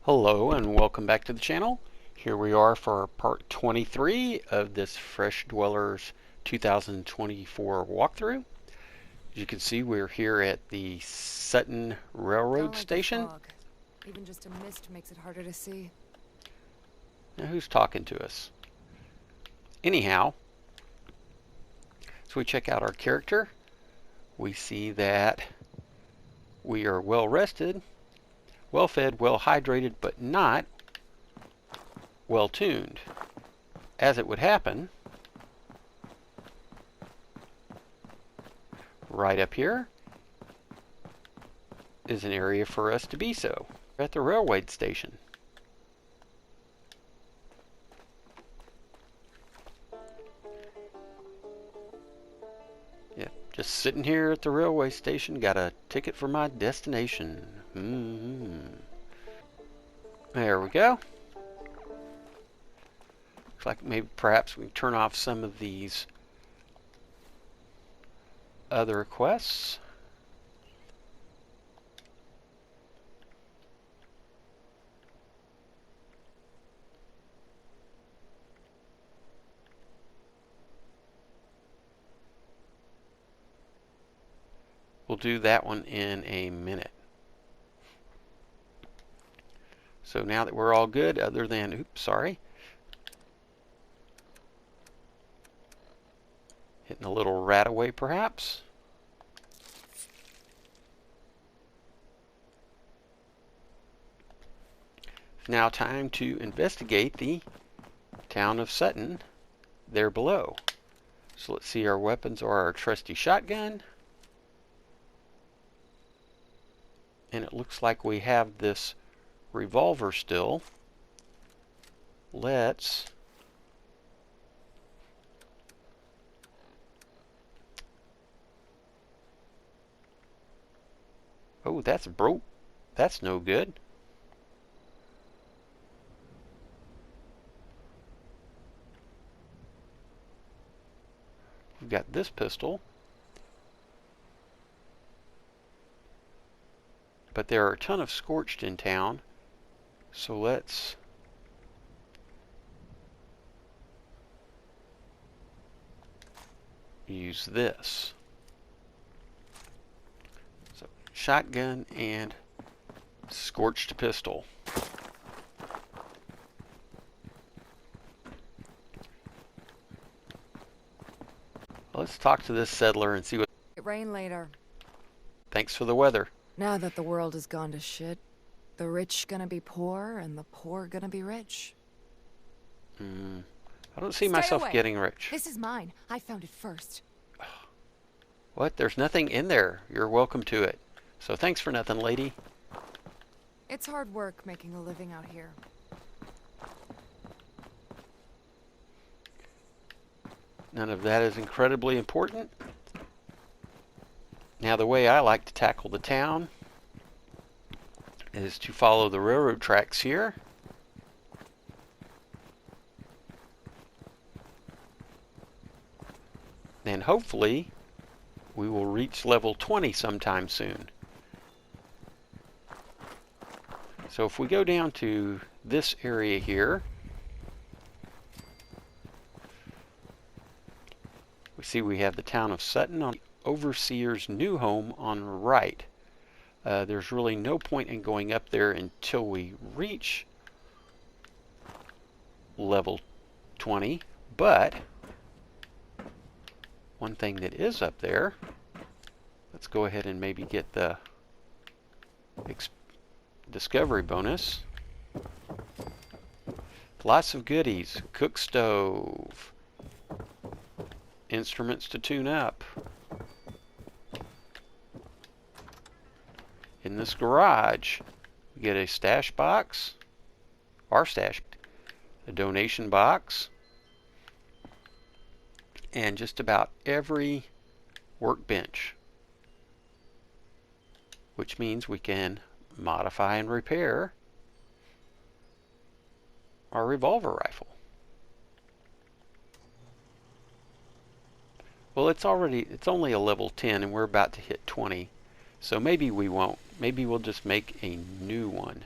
Hello and welcome back to the channel. Here we are for part 23 of this Fresh Dwellers 2024 walkthrough. As you can see, we're here at the Sutton Railroad Station. Even just a mist makes it harder to see. Now who's talking to us? Anyhow, so we check out our character. We see that we are well rested, well fed, well hydrated, but not well tuned. As it would happen, right up here is an area for us to be so. We're at the railway station. Yeah, just sitting here at the railway station, got a ticket for my destination. There we go. Looks like maybe perhaps we can turn off some of these other quests. We'll do that one in a minute. So now that we're all good, other than, oops, sorry, hitting a little rat away perhaps. It's now time to investigate the town of Sutton there below. So let's see, our weapons are our trusty shotgun. And it looks like we have this revolver still. Let's oh, that's broke. That's no good. We've got this pistol. But there are a ton of scorched in town. So let's use this. So shotgun and scorched pistol. Let's talk to this settler and see what. It rain later. Thanks for the weather. Now that the world has gone to shit, the rich gonna be poor and the poor gonna be rich. I don't see myself getting rich. This is mine. I found it first. What? There's nothing in there. You're welcome to it. So thanks for nothing, lady. It's hard work making a living out here. None of that is incredibly important. Now, the way I like to tackle the town is to follow the railroad tracks here. And hopefully, we will reach level 20 sometime soon. So if we go down to this area here, we see we have the town of Sutton on Overseer's new home on the right. There's really no point in going up there until we reach level 20, but one thing that is up there, let's go ahead and maybe get the discovery bonus. Lots of goodies. Cook stove, instruments to tune up. In this garage, we get a stash box, our stash, a donation box, and just about every workbench, which means we can modify and repair our revolver rifle. Well, it's only a level 10 and we're about to hit 20. So maybe we won't. Maybe we'll just make a new one.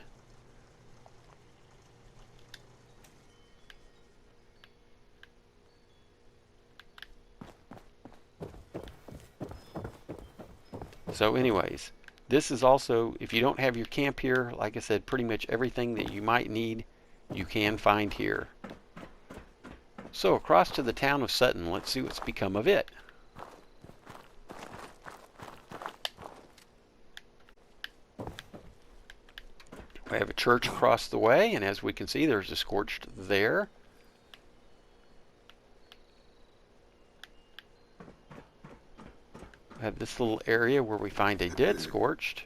So anyways, this is also, if you don't have your camp here, like I said, pretty much everything that you might need, you can find here. So across to the town of Sutton, let's see what's become of it. We have a church across the way, and as we can see, there's a scorched there. We have this little area where we find a dead scorched.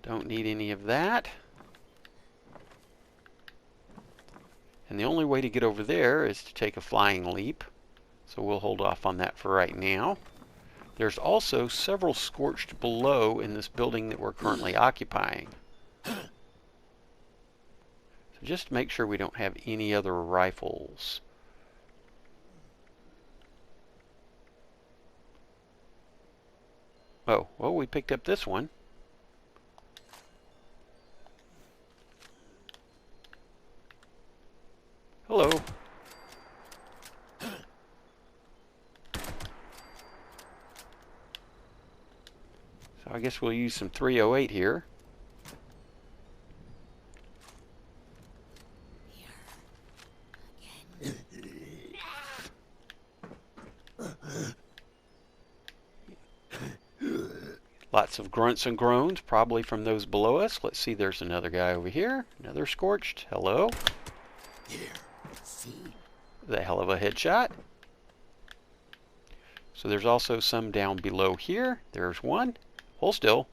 Don't need any of that. And the only way to get over there is to take a flying leap. So we'll hold off on that for right now. There's also several scorched below in this building that we're currently occupying. So just to make sure we don't have any other rifles. Oh, well, we picked up this one. Hello. So I guess we'll use some 308 here. Lots of grunts and groans, probably from those below us. Let's see, there's another guy over here. Another scorched. Hello. The hell of a headshot. So there's also some down below here. There's one. Hold still.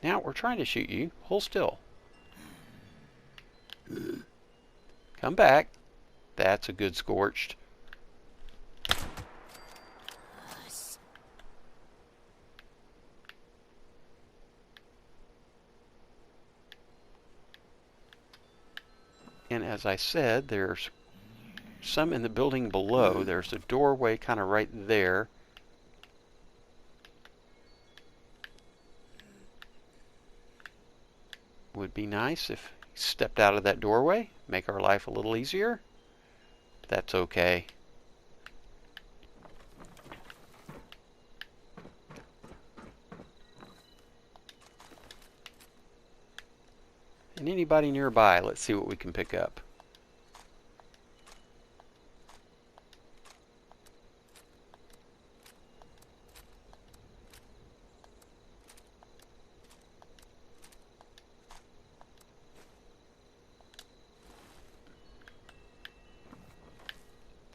Now we're trying to shoot you. Hold still. Come back. That's a good scorched. And as I said, there's some in the building below. There's a doorway kind of right there. Would be nice if he stepped out of that doorway, make our life a little easier. But that's okay. And anybody nearby, let's see what we can pick up.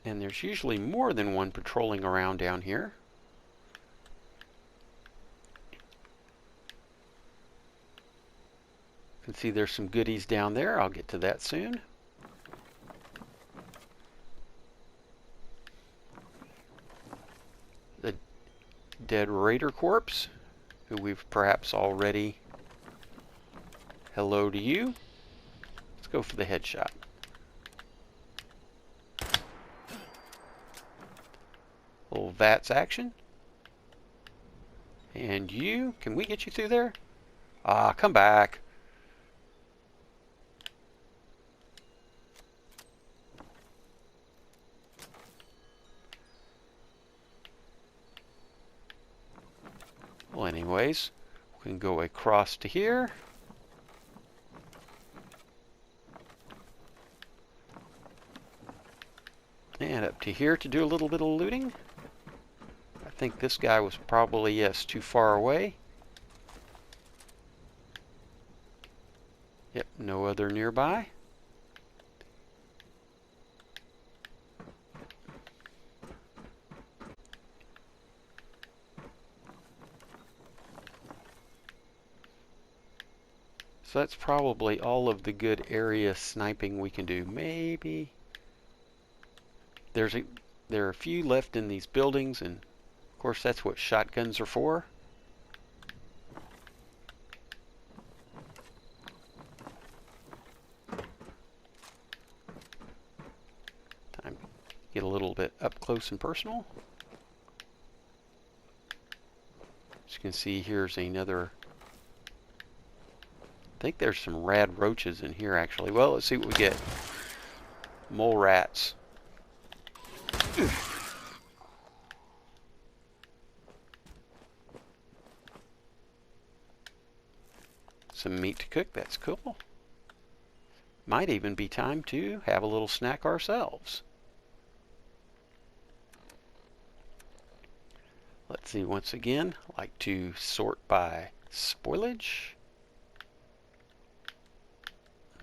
And there's usually more than one patrolling around down here. You can see there's some goodies down there. I'll get to that soon. The dead raider corpse, who we've perhaps already... Hello to you. Let's go for the headshot. Little VATS action. And you, can we get you through there? Ah, come back. Well, anyways, we can go across to here. And up to here to do a little bit of looting. I think this guy was probably, yes, too far away. Yep, no other nearby. So that's probably all of the good area sniping we can do. Maybe there are a few left in these buildings, and of course that's what shotguns are for. Time to get a little bit up close and personal. As you can see, here's another. I think there's some rad roaches in here actually. Well, let's see what we get. Mole rats. Some meat to cook, that's cool. Might even be time to have a little snack ourselves. Let's see, once again, I like to sort by spoilage.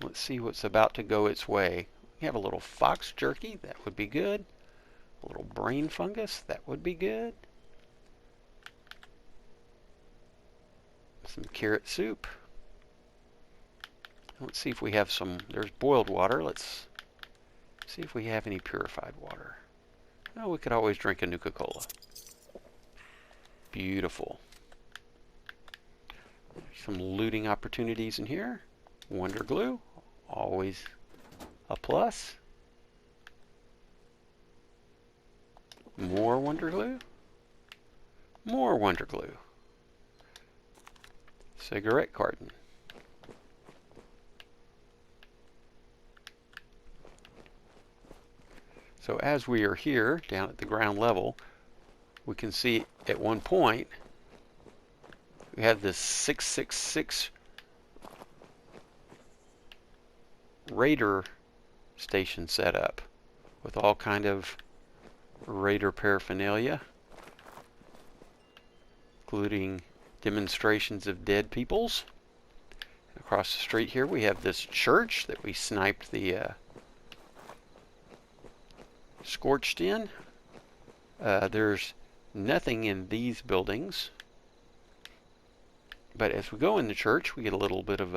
Let's see what's about to go its way. We have a little fox jerky, that would be good. A little brain fungus, that would be good. Some carrot soup. Let's see if we have some, there's boiled water. Let's see if we have any purified water. Oh, we could always drink a Nuka-Cola. Beautiful. Some looting opportunities in here. Wonder glue, always a plus. More wonder glue. More wonder glue. Cigarette carton. So as we are here down at the ground level, we can see at one point we have this 666 radar station set up with all kind of radar paraphernalia, including demonstrations of dead peoples. Across the street here we have this church that we sniped the scorched in. There's nothing in these buildings, but as we go in the church we get a little bit of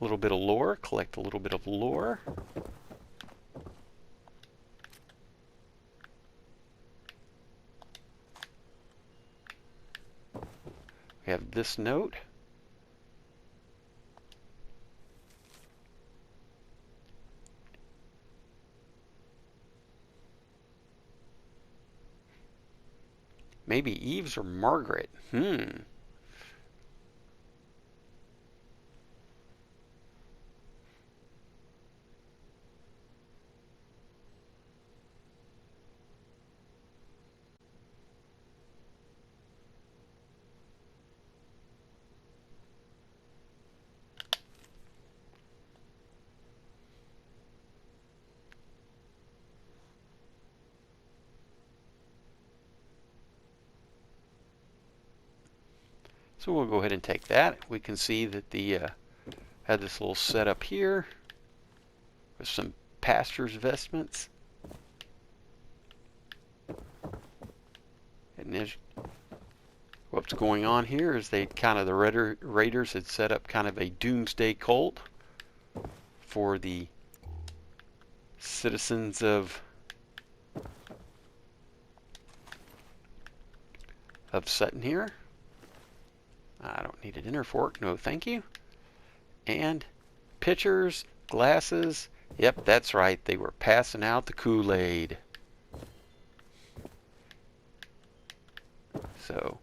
lore, collect a little bit of lore. We have this note. Maybe Eves or Margaret. So we'll go ahead and take that. We can see that the had this little setup here with some pastor's vestments. And what's going on here is they kind of, the raiders had set up kind of a doomsday cult for the citizens of Sutton here. I don't need a dinner fork, no thank you. And pitchers, glasses, yep, that's right, they were passing out the Kool-Aid. So,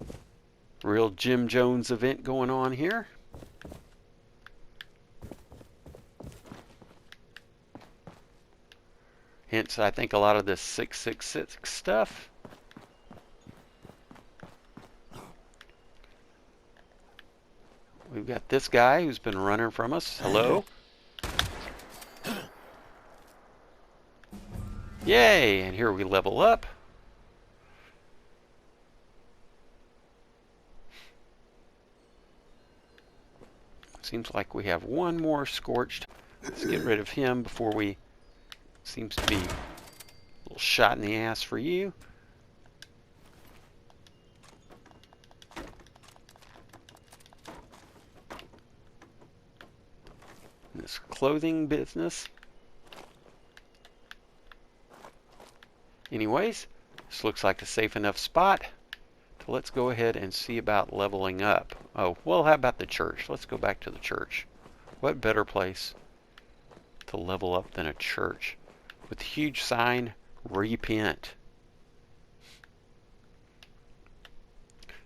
real Jim Jones event going on here. Hence, I think a lot of this 666 stuff. We've got this guy who's been running from us. Hello. Yay! And here we level up. Seems like we have one more scorched. Let's get rid of him before we... Seems to be a little shot in the ass for you. This clothing business. Anyways, this looks like a safe enough spot. So let's go ahead and see about leveling up. Oh, well, how about the church? Let's go back to the church. What better place to level up than a church? With the huge sign, repent.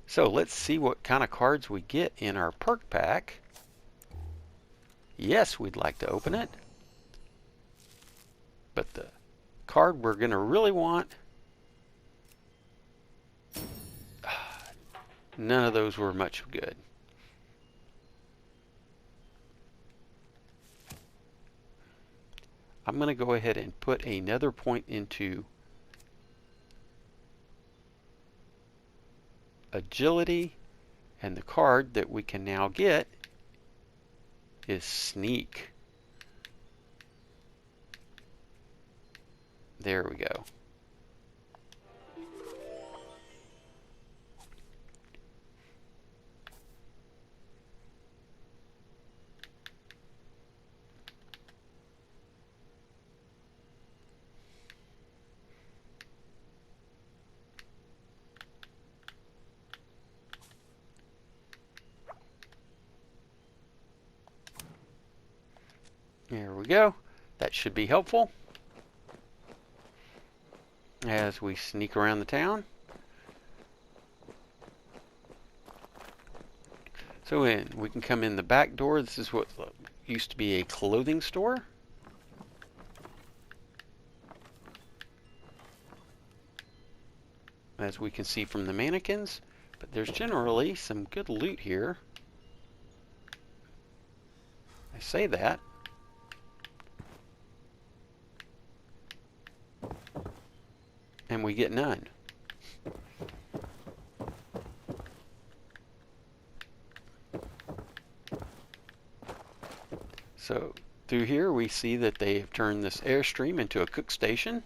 So let's see what kind of cards we get in our perk pack. Yes, we'd like to open it. But the Card we're going to really want. None of those were much good. I'm going to go ahead and put another point into agility, and the card that we can now get is sneak. There we go. There we go. That should be helpful as we sneak around the town. So we can come in the back door. This is what used to be a clothing store. As we can see from the mannequins, but there's generally some good loot here. I say that. And we get none. So through here we see that they have turned this Airstream into a cook station.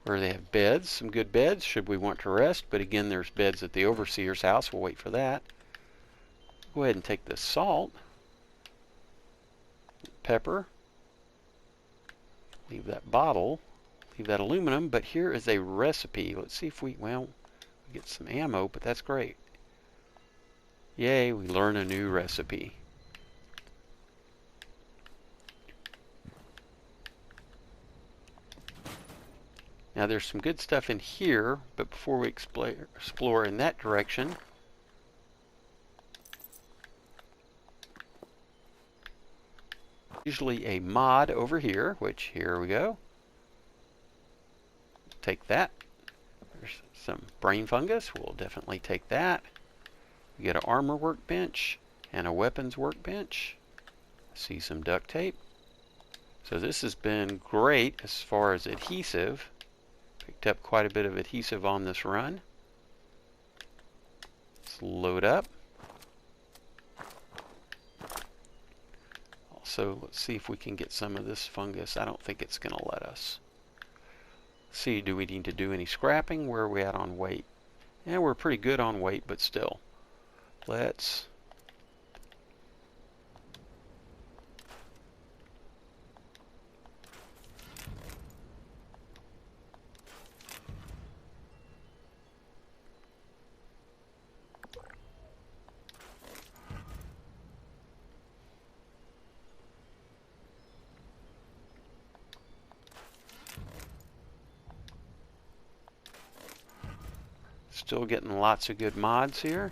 Where they have beds, some good beds should we want to rest, but again there's beds at the overseer's house. We'll wait for that. Go ahead and take the salt, pepper, leave that bottle, leave that aluminum, but here is a recipe. Let's see if we get some ammo, but that's great. Yay, we learn a new recipe. Now there's some good stuff in here, but before we explore in that direction, usually a mod over here, which here we go. Take that. There's some brain fungus. We'll definitely take that. We get an armor workbench and a weapons workbench. See some duct tape. So this has been great as far as adhesive. Picked up quite a bit of adhesive on this run. Let's load up. Also, let's see if we can get some of this fungus. I don't think it's going to let us. See, do we need to do any scrapping? Where are we at on weight? Yeah, we're pretty good on weight, but still. Let's still getting lots of good mods here.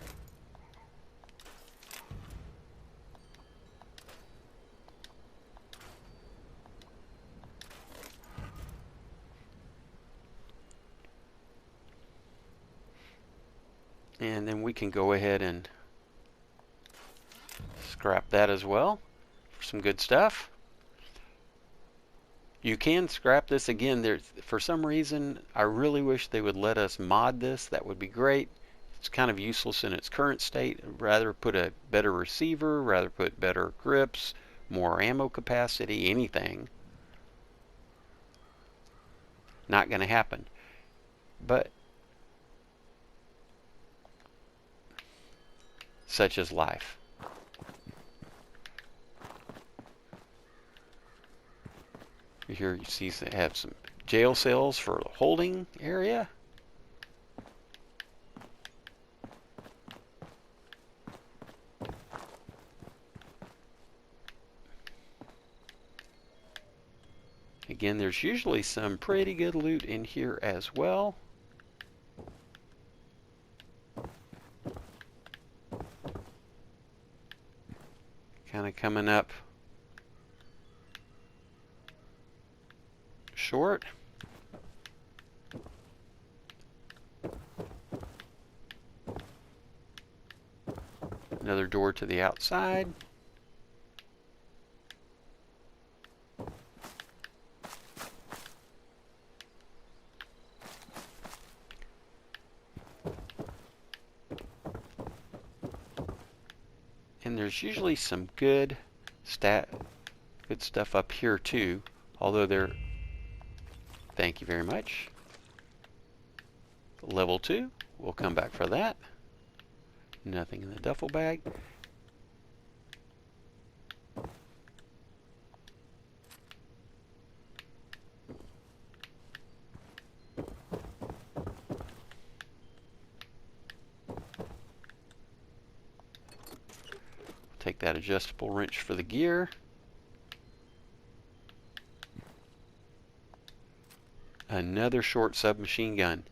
And then we can go ahead and scrap that as well for some good stuff. You can scrap this again. For some reason, I really wish they would let us mod this. That would be great. It's kind of useless in its current state. I'd rather put a better receiver, rather put better grips, more ammo capacity, anything. Not going to happen. But such is life. Here you see they have some jail cells for the holding area. Again, there's usually some pretty good loot in here as well. kind of coming up short. Another door to the outside. And there's usually some good stuff up here too, although they're, thank you very much. Level 2, we'll come back for that. Nothing in the duffel bag. Take that adjustable wrench for the gear. Another short submachine gun,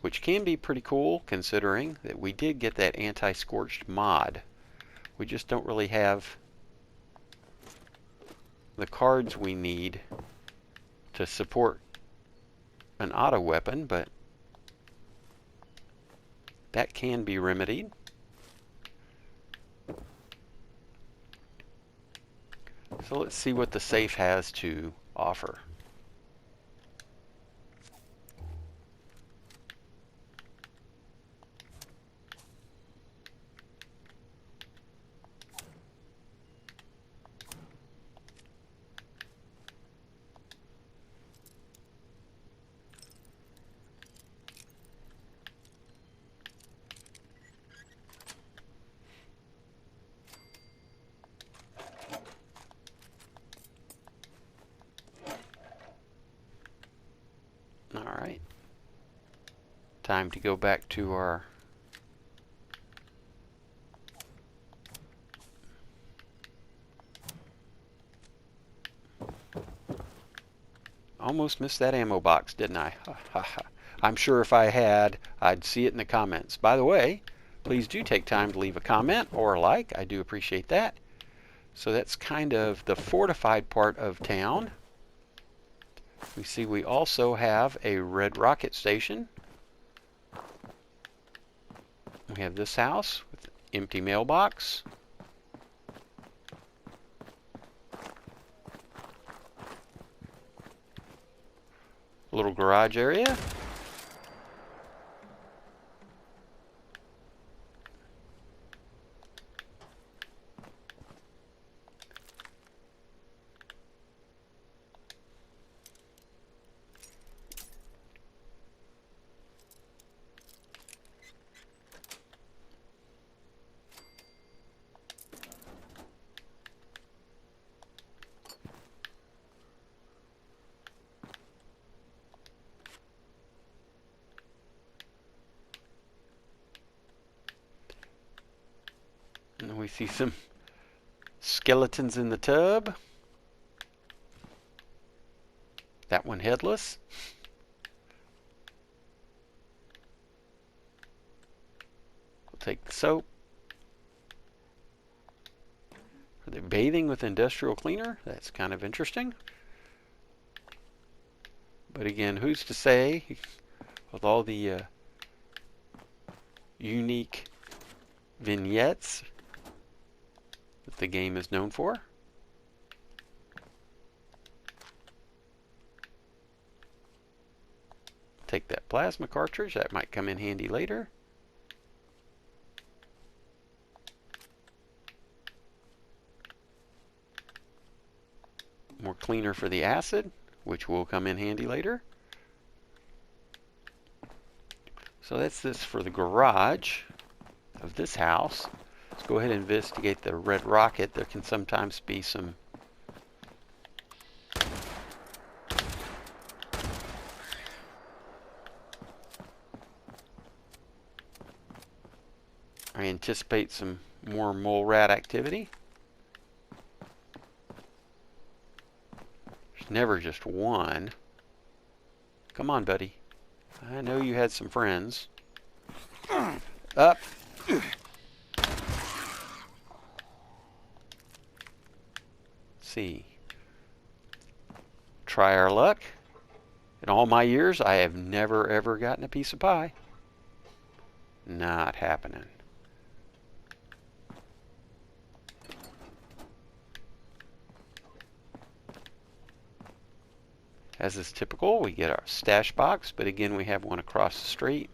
which can be pretty cool considering that we did get that anti-scorched mod. We just don't really have the cards we need to support an auto weapon, but that can be remedied. So let's see what the safe has to offer. Alright, time to go back to our almost missed that ammo box, didn't I? I'm sure if I had, I'd see it in the comments. By the way, please do take time to leave a comment or a like. I do appreciate that. So that's kind of the fortified part of town. We see we also have a red rocket station. We have this house with an empty mailbox. A little garage area. And we see some skeletons in the tub. That one headless. We'll take the soap. Are they bathing with industrial cleaner? That's kind of interesting. But again, who's to say, with all the unique vignettes that the game is known for. Take that plasma cartridge, that might come in handy later. More cleaner for the acid, which will come in handy later. So that's this for the garage of this house. Let's go ahead and investigate the red rocket. There can sometimes be some I anticipate some more mole rat activity. There's never just one. Come on, buddy. I know you had some friends. Up. see. Try our luck. In all my years, I have never ever gotten a piece of pie. Not happening. As is typical, we get our stash box, but again, we have one across the street.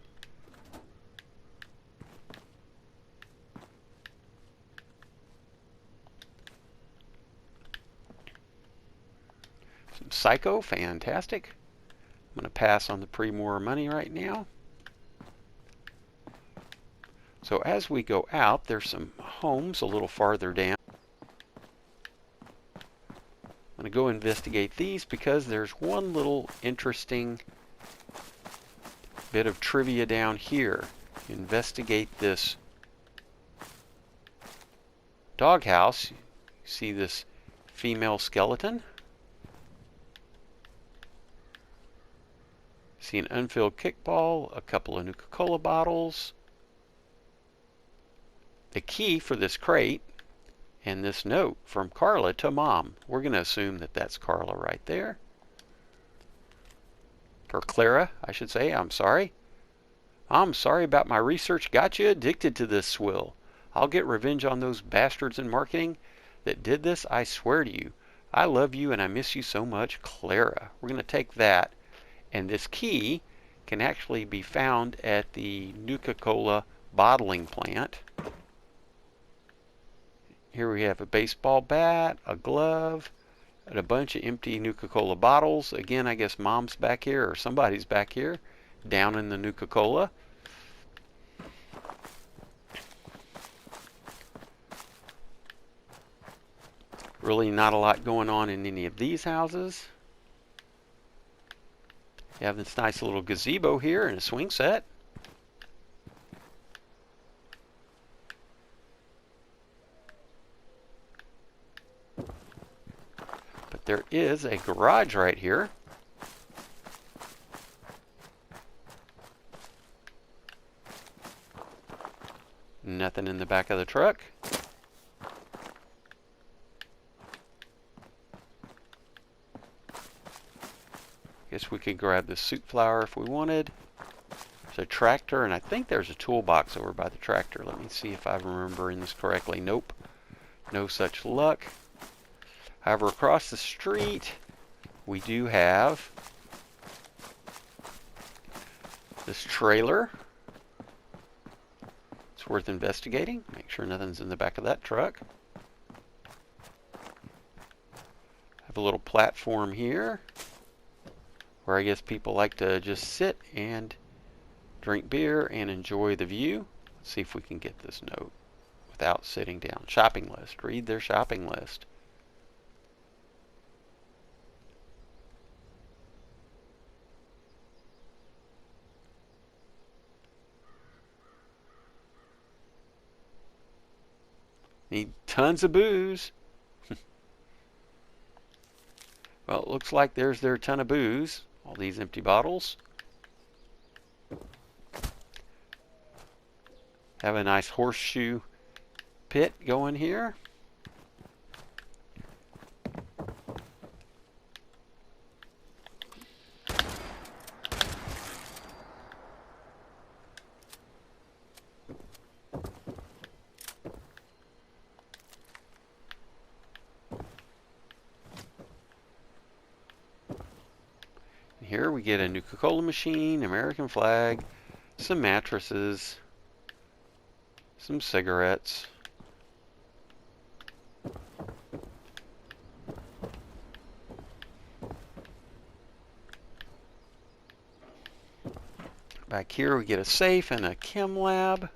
Some Psycho, fantastic. I'm going to pass on the pre-more money right now. So as we go out, there's some homes a little farther down. I'm going to go investigate these because there's one little interesting bit of trivia down here. Investigate this doghouse. You see this female skeleton. See an unfilled kickball, a couple of Nuka-Cola bottles, the key for this crate, and this note from Carla to Mom. We're going to assume that that's Carla right there. Or Clara, I should say. I'm sorry. I'm sorry about my research got you addicted to this swill. I'll get revenge on those bastards in marketing that did this, I swear to you. I love you and I miss you so much, Clara. We're going to take that. And this key can actually be found at the Nuka-Cola bottling plant. Here we have a baseball bat, a glove, and a bunch of empty Nuka-Cola bottles. Again, I guess Mom's back here or somebody's back here down in the Nuka-Cola. Really not a lot going on in any of these houses. You have this nice little gazebo here and a swing set. But there is a garage right here. Nothing in the back of the truck. Guess we could grab the soup flour if we wanted. There's a tractor, and I think there's a toolbox over by the tractor. Let me see if I'm remembering this correctly. Nope. No such luck. However, across the street, we do have this trailer. It's worth investigating. Make sure nothing's in the back of that truck. Have a little platform here where I guess people like to just sit and drink beer and enjoy the view. Let's see if we can get this note without sitting down. Shopping list. Read their shopping list. Need tons of booze. Well, it looks like there's their ton of booze. All these empty bottles. Have a nice horseshoe pit going here. Here we get a Nuka-Cola machine, American flag, some mattresses, some cigarettes. Back here we get a safe and a chem lab.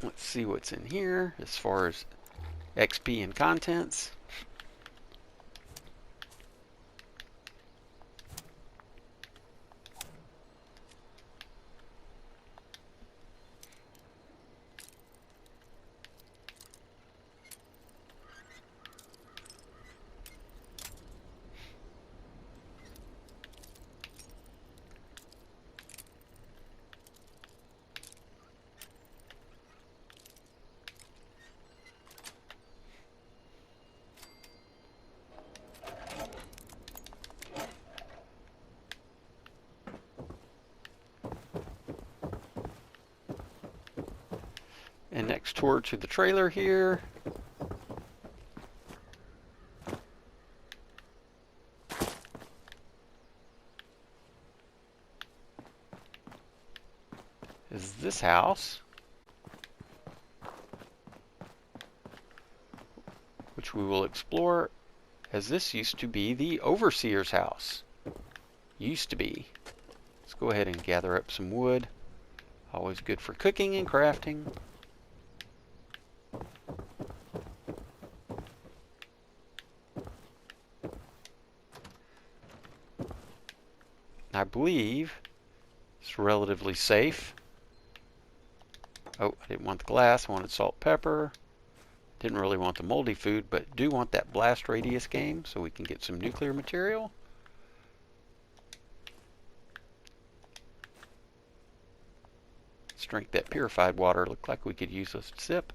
Let's see what's in here as far as XP and contents. And next door to the trailer here is this house, which we will explore, as this used to be the overseer's house. Used to be. Let's go ahead and gather up some wood. Always good for cooking and crafting. I believe it's relatively safe. Oh, I didn't want the glass. I wanted salt, pepper. Didn't really want the moldy food, but do want that blast radius game so we can get some nuclear material. Let's drink that purified water. Looked like we could use a sip.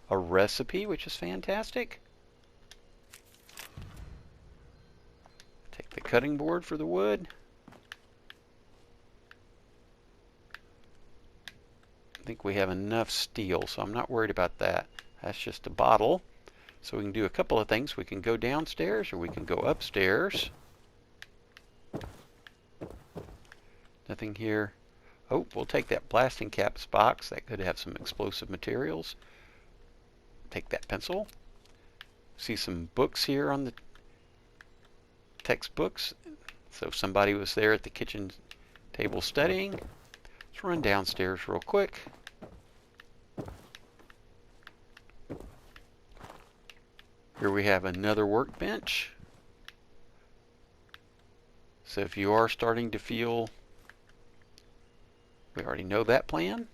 A recipe, which is fantastic. Take the cutting board for the wood. I think we have enough steel, so I'm not worried about that. That's just a bottle. So we can do a couple of things. We can go downstairs or we can go upstairs. Nothing here. Oh, we'll take that blasting caps box. That could have some explosive materials. Take that pencil. See some books here on the textbooks. So if somebody was there at the kitchen table studying. Let's run downstairs real quick. Here we have another workbench. So if you are starting to feel, we already know that plan,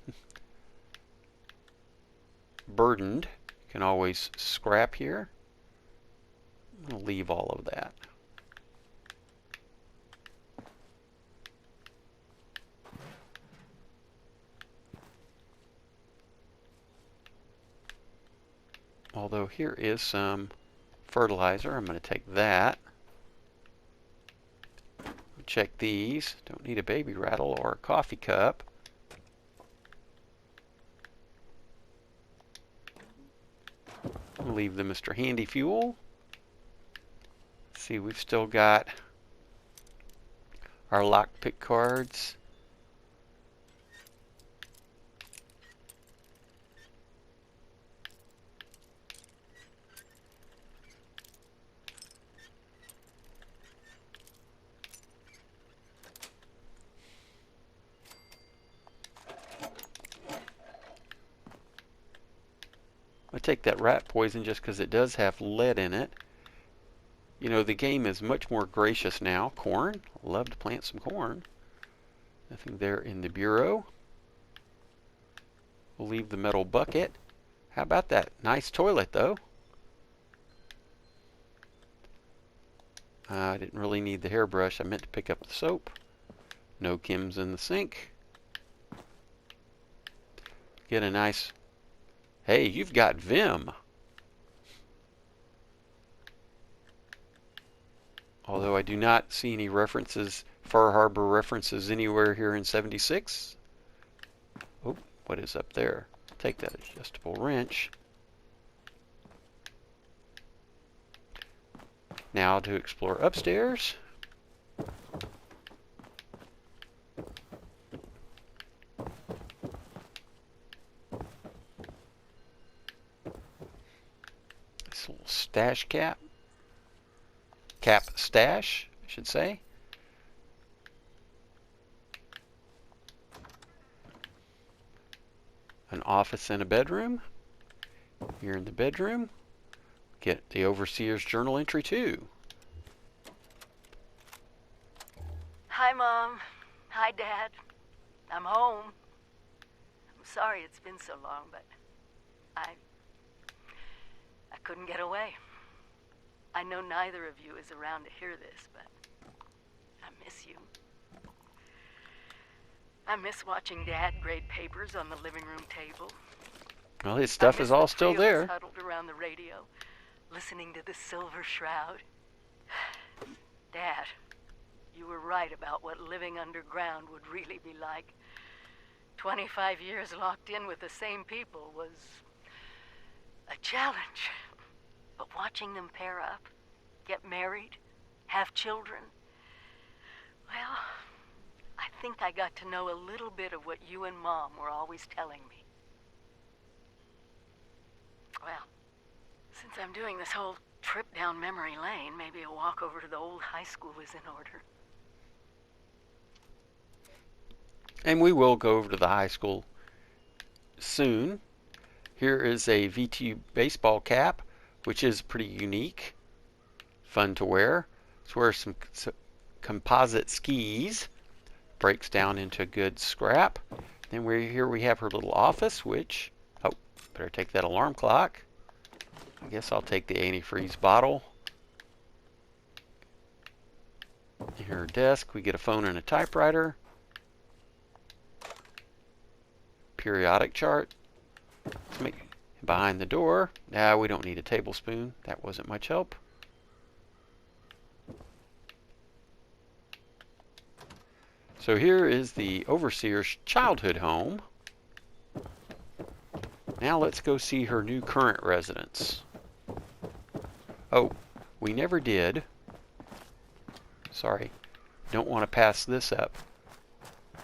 burdened, you can always scrap here. I'm going to leave all of that. Although here is some fertilizer. I'm going to take that. Check these. Don't need a baby rattle or a coffee cup. I'll leave the Mr. Handy Fuel. Let's see, we've still got our lockpick cards. I take that rat poison just because it does have lead in it. You know, the game is much more gracious now. Corn. Love to plant some corn. Nothing there in the bureau. We'll leave the metal bucket. How about that? Nice toilet, though. I didn't really need the hairbrush. I meant to pick up the soap. No chems in the sink. Get a nice... Hey, you've got Vim. Although I do not see any references, Far Harbor references anywhere here in 76. Oh, what is up there? Take that adjustable wrench. Now to explore upstairs. This little stash cap. Cap stash, I should say. An office and a bedroom. Here in the bedroom, get the overseer's journal entry too. Hi, Mom. Hi, Dad. I'm home. I'm sorry it's been so long, but I couldn't get away. I know neither of you is around to hear this, but I miss you. I miss watching Dad grade papers on the living room table. Well, his stuff is all still there. Huddled around the radio, listening to the Silver Shroud. Dad, you were right about what living underground would really be like. 25 years locked in with the same people was a challenge. But watching them pair up, get married, have children, well, I think I got to know a little bit of what you and Mom were always telling me. Well, since I'm doing this whole trip down memory lane, maybe a walk over to the old high school is in order. And we will go over to the high school soon. Here is a VTU baseball cap, which is pretty unique, fun to wear. Let's wear some composite skis. Breaks down into good scrap. Then here we have her little office, which, oh, better take that alarm clock. I guess I'll take the antifreeze bottle. In her desk, we get a phone and a typewriter. Periodic chart. Behind the door. Now we don't need a tablespoon. That wasn't much help. So here is the overseer's childhood home. Now let's go see her new current residence. Oh, we never did. Sorry, don't want to pass this up.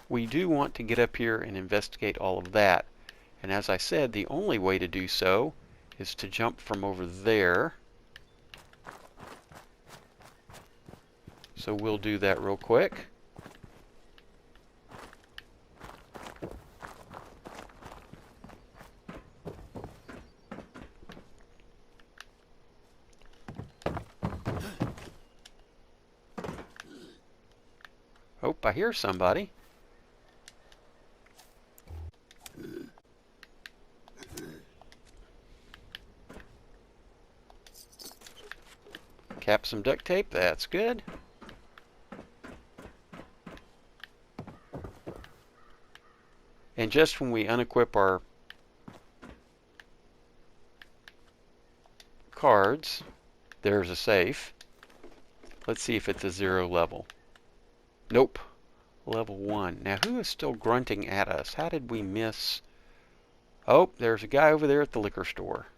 We do want to get up here and investigate all of that. And as I said, the only way to do so is to jump from over there. So we'll do that real quick. Oh, I hear somebody. Cap some duct tape, that's good. And just when we unequip our cards, there's a safe. Let's see if it's a 0 level. Nope. Level 1. Now who is still grunting at us? How did we miss? Oh, there's a guy over there at the liquor store.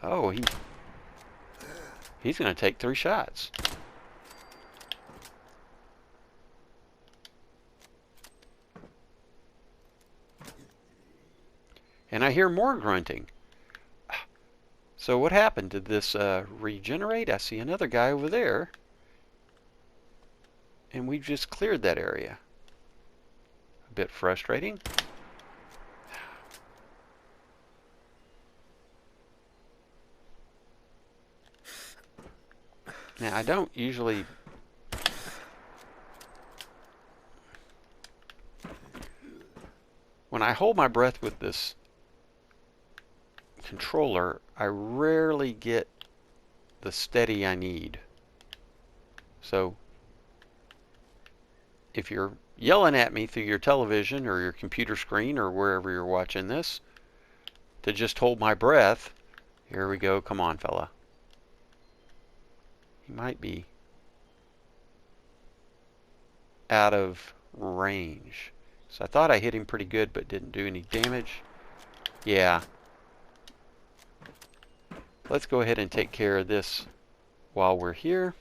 Oh, he's going to take 3 shots. And I hear more grunting. So what happened? Did this regenerate? I see another guy over there. And we just cleared that area. A bit frustrating. Now, I don't usually... When I hold my breath with this controller, I rarely get the steady I need. So, if you're yelling at me through your television or your computer screen or wherever you're watching this, to just hold my breath, here we go, come on, fella. He might be out of range. So I thought I hit him pretty good, but didn't do any damage. Yeah. Let's go ahead and take care of this while we're here.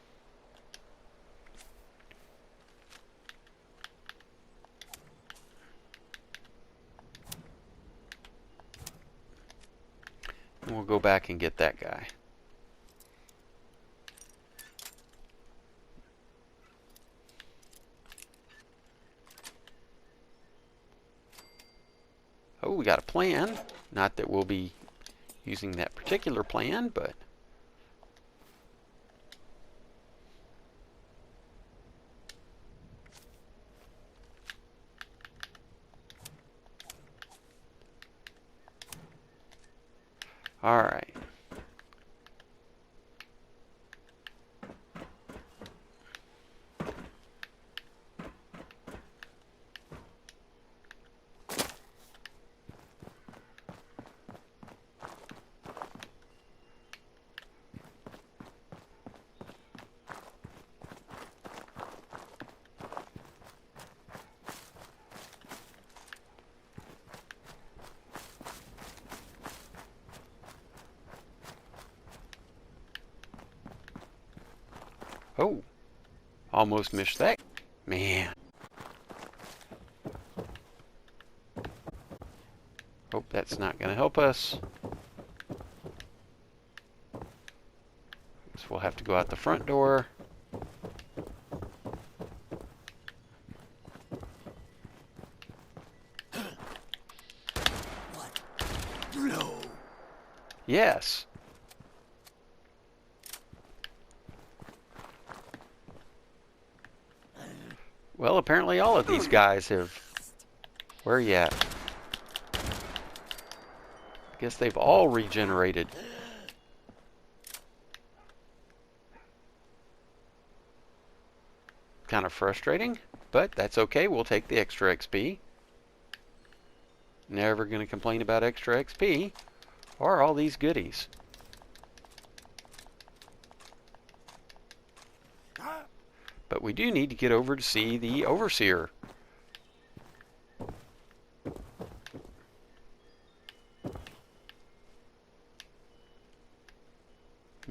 And we'll go back and get that guy. Oh, we got a plan. Not that we'll be using that particular plan, but all right. Oh, almost missed that. Man. Hope that's not going to help us. So we'll have to go out the front door. What? No. Yes. Well, apparently all of these guys have... Where are you at? I guess they've all regenerated. Kind of frustrating, but that's okay. We'll take the extra XP. Never going to complain about extra XP or all these goodies. But we do need to get over to see the Overseer.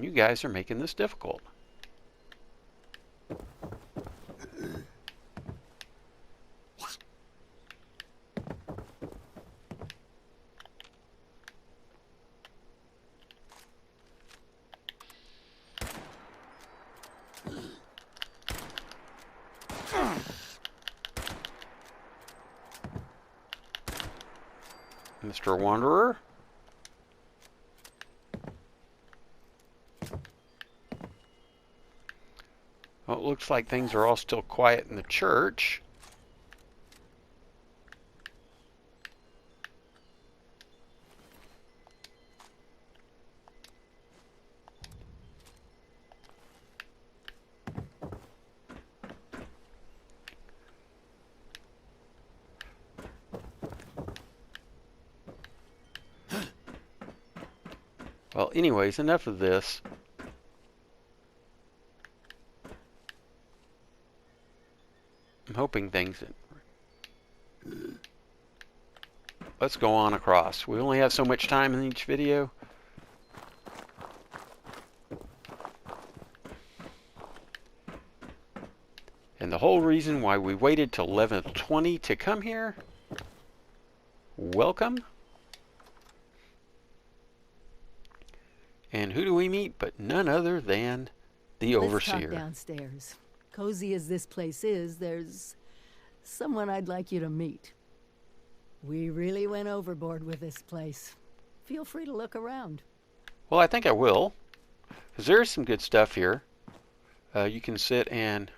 You guys are making this difficult. Mr. Wanderer. Well, it looks like things are all still quiet in the church. Well, anyways, enough of this. I'm hoping things... Let's go on across. We only have so much time in each video. And the whole reason why we waited till 11:20 to come here. Welcome. And who do we meet but none other than the Overseer. Let's talk downstairs. Cozy as this place is, there's someone I'd like you to meet. We really went overboard with this place. Feel free to look around. Well, I think I will, because there's some good stuff here. You can sit and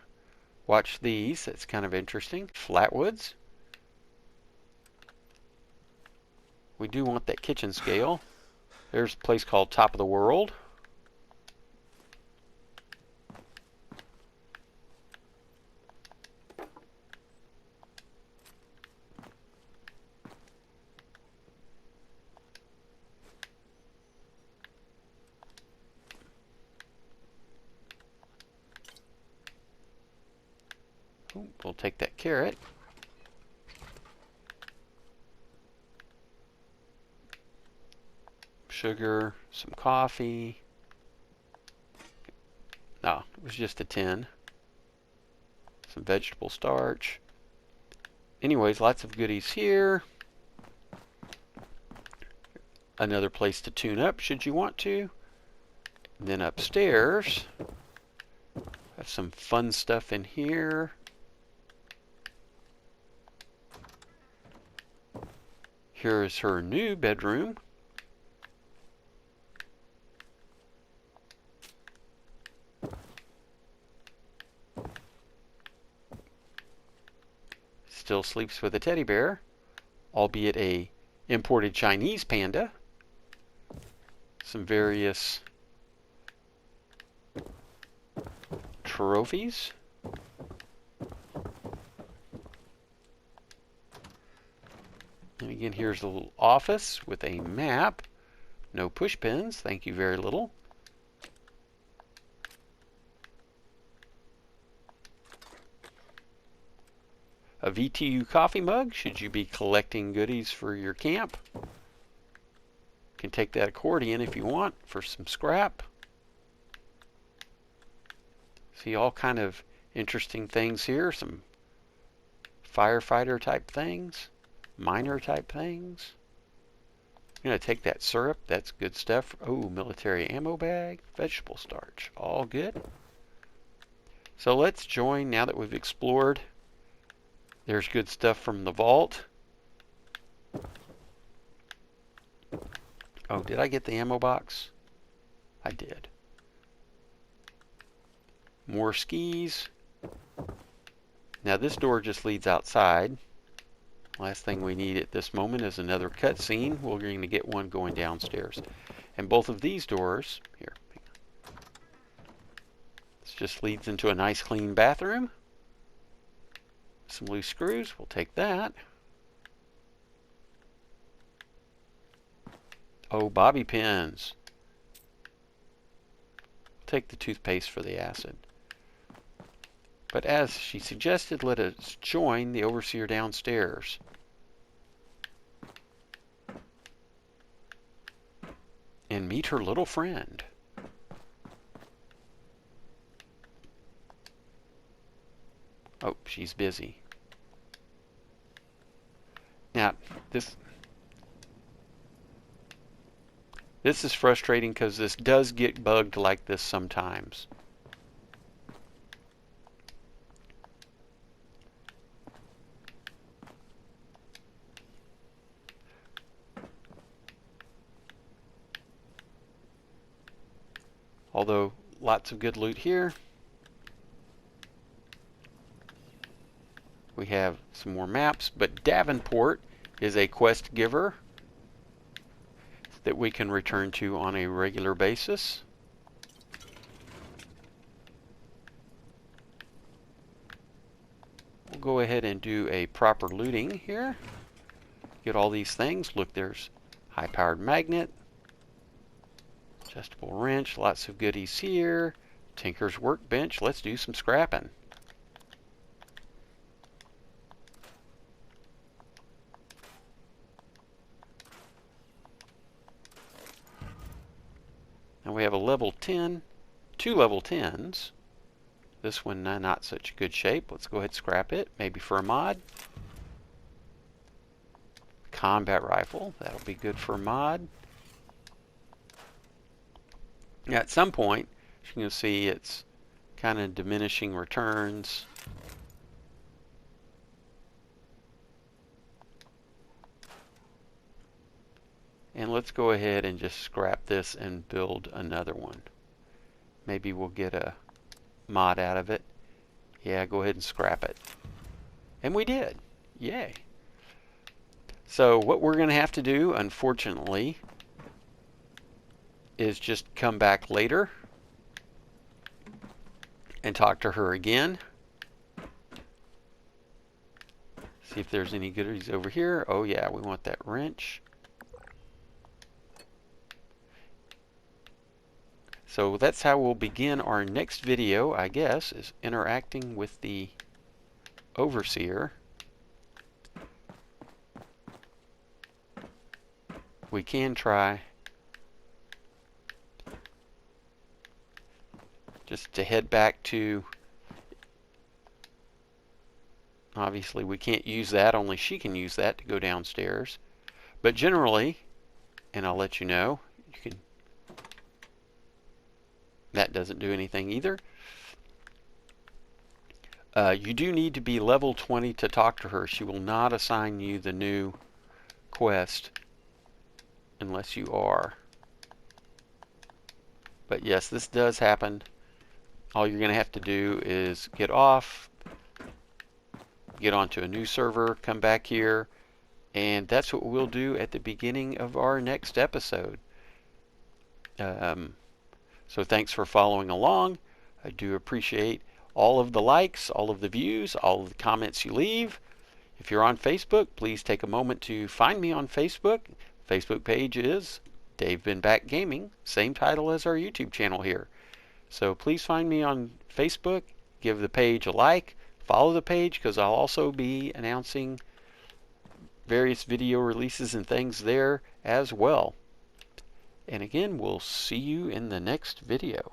watch these. It's kind of interesting. Flatwoods. We do want that kitchen scale. There's a place called Top of the World. Ooh, we'll take that carrot. Sugar, some coffee. No, it was just a tin. Some vegetable starch. Anyways, lots of goodies here. Another place to tune up should you want to. And then upstairs, have some fun stuff in here. Here is her new bedroom. Still sleeps with a teddy bear, albeit a imported Chinese panda. Some various trophies. And again, here's a little office with a map. No push pins, thank you very little. A VTU coffee mug, should you be collecting goodies for your camp. You can take that accordion if you want for some scrap. See all kind of interesting things here. Some firefighter type things, miner type things. I'm going to take that syrup. That's good stuff. Oh, military ammo bag, vegetable starch. All good. So let's join now that we've explored. There's good stuff from the vault. Oh, did I get the ammo box? I did. More skis. Now this door just leads outside. Last thing we need at this moment is another cutscene. We're going to get one going downstairs. And both of these doors, here, this just leads into a nice clean bathroom. Some loose screws, we'll take that. Oh, bobby pins. Take the toothpaste for the acid. But as she suggested, let us join the overseer downstairs. And meet her little friend. Oh, she's busy. Now, this is frustrating because this does get bugged like this sometimes. Although, lots of good loot here. We have some more maps, but Davenport is a quest giver that we can return to on a regular basis. We'll go ahead and do a proper looting here. Get all these things. Look, there's high-powered magnet, adjustable wrench, lots of goodies here. Tinker's workbench. Let's do some scrapping. Now we have a level 10, 2 level 10s. This one not such good shape. Let's go ahead and scrap it, maybe for a mod. Combat rifle, that'll be good for a mod. Now at some point, you can see it's kind of diminishing returns. And let's go ahead and just scrap this and build another one. Maybe we'll get a mod out of it. Yeah, go ahead and scrap it. And we did. Yay. So what we're going to have to do, unfortunately, is just come back later and talk to her again. See if there's any goodies over here. Oh yeah, we want that wrench. So that's how we'll begin our next video, I guess, is interacting with the overseer. We can try just to head back to, obviously we can't use that, only she can use that to go downstairs. But generally, and I'll let you know, you can, that doesn't do anything either. You do need to be level 20 to talk to her. She will not assign you the new quest unless you are. But yes, this does happen. All you're going to have to do is get off, get onto a new server, come back here, and that's what we'll do at the beginning of our next episode. So thanks for following along. I do appreciate all of the likes, all of the views, all of the comments you leave. If you're on Facebook, please take a moment to find me on Facebook. Facebook page is davbenbak Gaming, same title as our YouTube channel here. So please find me on Facebook, give the page a like, follow the page because I'll also be announcing various video releases and things there as well. And again, we'll see you in the next video.